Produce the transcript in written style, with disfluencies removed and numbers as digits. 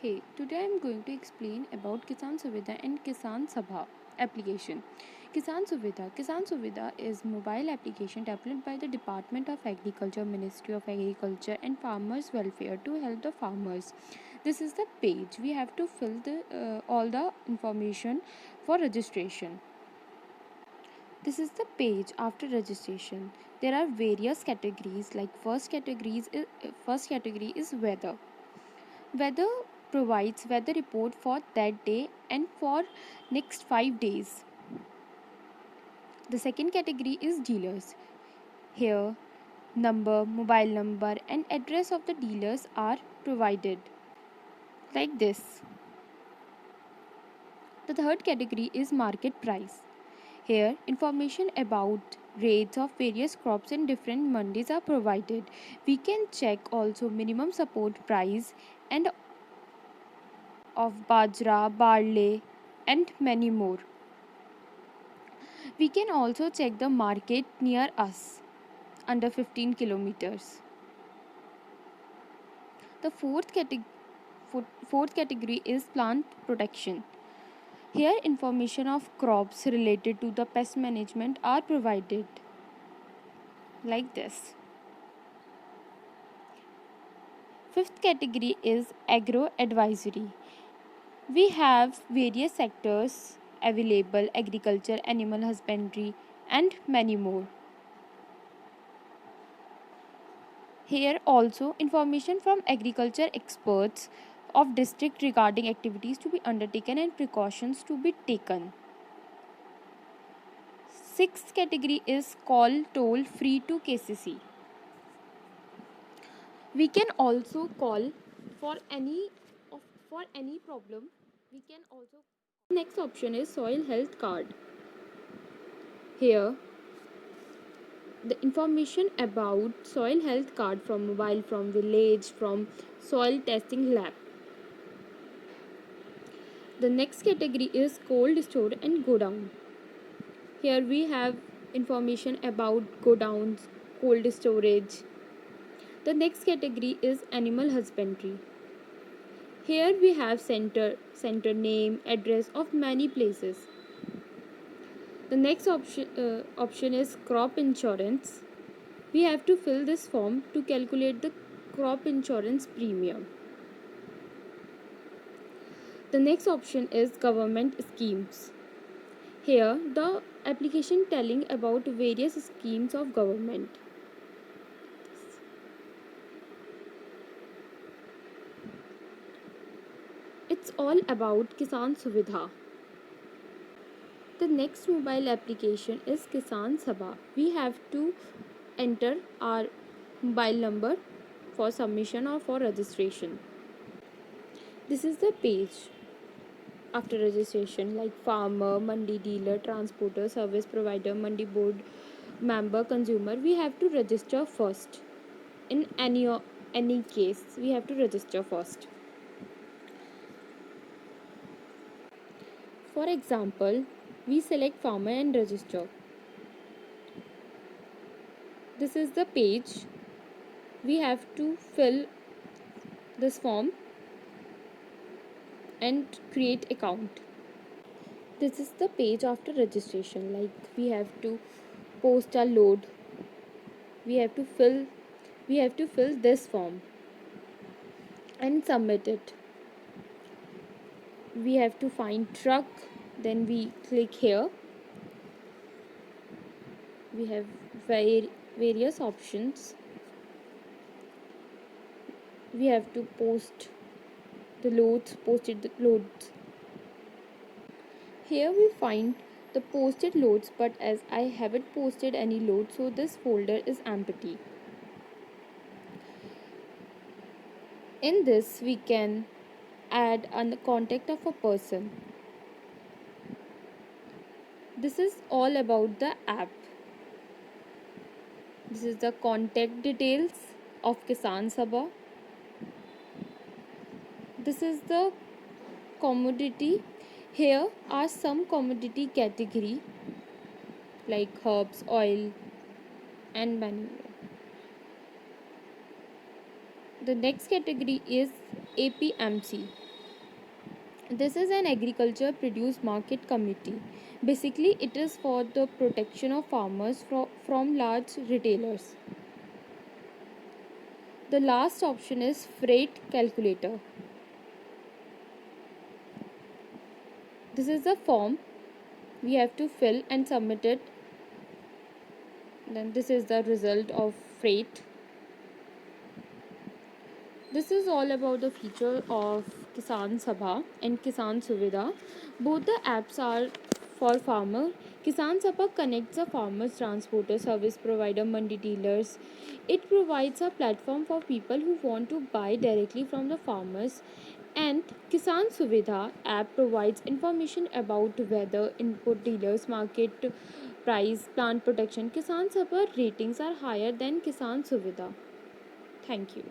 Hey, today I am going to explain about Kisan Suvidha and Kisan Sabha application. Kisan Suvidha is mobile application developed by the Department of Agriculture, Ministry of Agriculture and Farmers Welfare to help the farmers. This is the page. We have to fill all the information for registration. This is the page after registration. There are various categories like first category is weather. Weather provides weather report for that day and for next 5 days. The second category is dealers. Here mobile number and address of the dealers are provided like this. The third category is market price. Here information about rates of various crops in different mandis are provided. We can check also minimum support price and of bajra, barley and many more. We can also check the market near us under 15 kilometers. The fourth category is plant protection. Here information of crops related to the pest management are provided like this. Fifth category is agro advisory. We have various sectors available: agriculture, animal husbandry and many more. Here also information from agriculture experts of district regarding activities to be undertaken and precautions to be taken. Sixth category is call toll free to KCC. We can also call for any problem. We can also Next option is soil health card. Here the information about soil health card from mobile, from village, from soil testing lab. The next category is cold store and godown. Here we have information about godowns, cold storage. The next category is animal husbandry. Here we have center name, address of many places. The next option is crop insurance. We have to fill this form to calculate the crop insurance premium. The next option is government schemes. Here the application telling about various schemes of government. It's all about Kisan Suvidha. The next mobile application is Kisan Sabha. We have to enter our mobile number for submission or for registration. This is the page after registration, like farmer, mandi dealer, transporter, service provider, mandi board member, consumer. We have to register first. In any case, we have to register first. For example, we select farmer and register. This is the page. We have to fill this form and create account. This is the page after registration, like we have to post a load. We have to fill this form and submit it. We have to find truck, then we click here. We have various options. We have to posted the loads. Here we find the posted loads, but as I haven't posted any load, so this folder is empty. In this we can add a contact of a person. This is all about the app. This is the contact details of Kisan Sabha. This is the commodity. Here are some commodity category like herbs, oil and many more. The next category is APMC. This is an agriculture produce market committee. Basically, it is for the protection of farmers from large retailers. The last option is freight calculator. This is a form we have to fill and submit it. Then this is the result of freight. This is all about the feature of Kisan Sabha and Kisan Suvidha. Both the apps are for farmer. Kisan Sabha connects the farmers, transporter, service provider, mandi dealers. It provides a platform for people who want to buy directly from the farmers. And Kisan Suvidha app provides information about weather, input dealers, market price, plant protection. Kisan Sabha ratings are higher than Kisan Suvidha. Thank you.